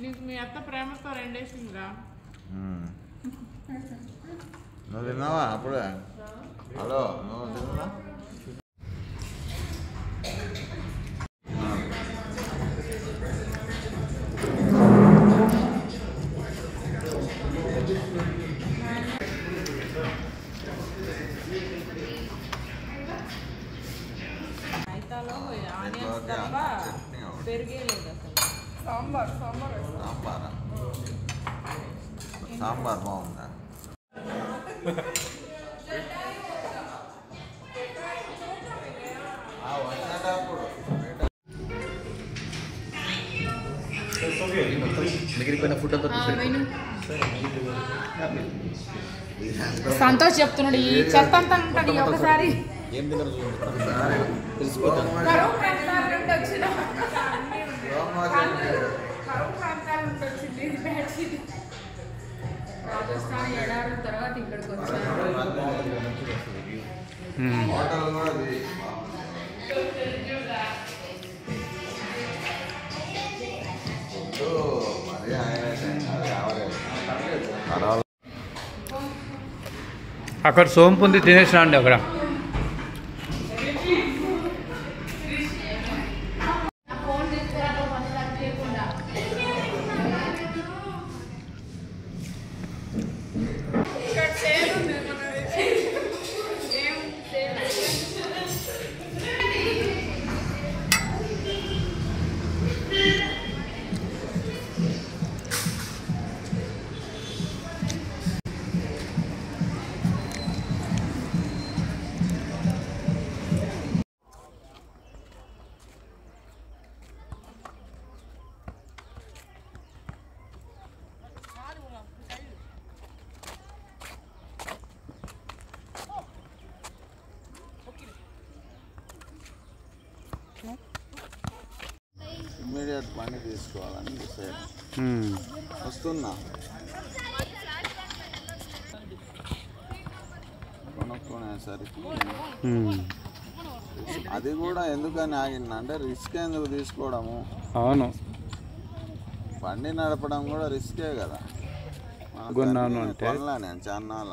నీకు మీ అత్త ప్రేమతో రెండేసిందిరా. నువ్వు తిన్నావా అప్పుడే? హలో, నువ్వు తిన్నా? పెరిగేలేదు అసలు. సాంబార్ బాగుందా? మిగిలిపోయిన ఫుడ్ అంతా సంతోష్ చెప్తున్నాడు ఈ చెత్త అంతా ఉంటుంది ఒకసారి. ఏం తిన్నారు తెలిసిపోతాను. రాజస్థాన్ ఏడాది తర్వాత ఇక్కడికి వచ్చాను. అక్కడ సోంపు ఉంది, తినేసి రండి. అక్కడ ఇమ్మీడియట్ పని తీసుకోవాలని డిసైడ్ వస్తున్నా. కొనుక్కునేసరికి అది కూడా ఎందుకని ఆగింది అంటే రిస్క్ ఎందుకు తీసుకోవడము. అవును, బండి నడపడం కూడా రిస్కే కదా. కొనలా నేను చాన్నాళ్ళ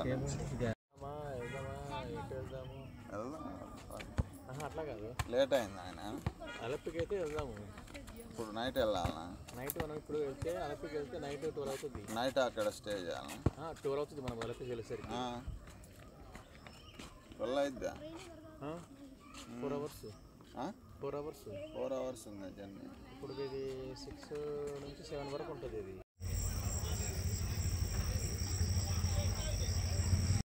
అట్లా కాదు, లేట్ అయింది ఆయన. అలపికి అయితే వెళ్దాము. ఇప్పుడు నైట్ వెళ్ళాలా? నైట్ మనం ఇప్పుడు వెళ్తే అలపికి వెళ్తే నైట్ 12 అవుతుంది. నైట్ అక్కడ స్టే చేయాలా? 12 అవుతుంది మనం అలపికి వెళ్ళేసరికి. 12 అయిద్దా? 4 అవర్స్. 4 అవర్స్ 4 అవర్స్ ఉంది జర్నీ. ఇప్పుడు ఇది 6 నుంచి 7 వరకు ఉంటుంది ఇది.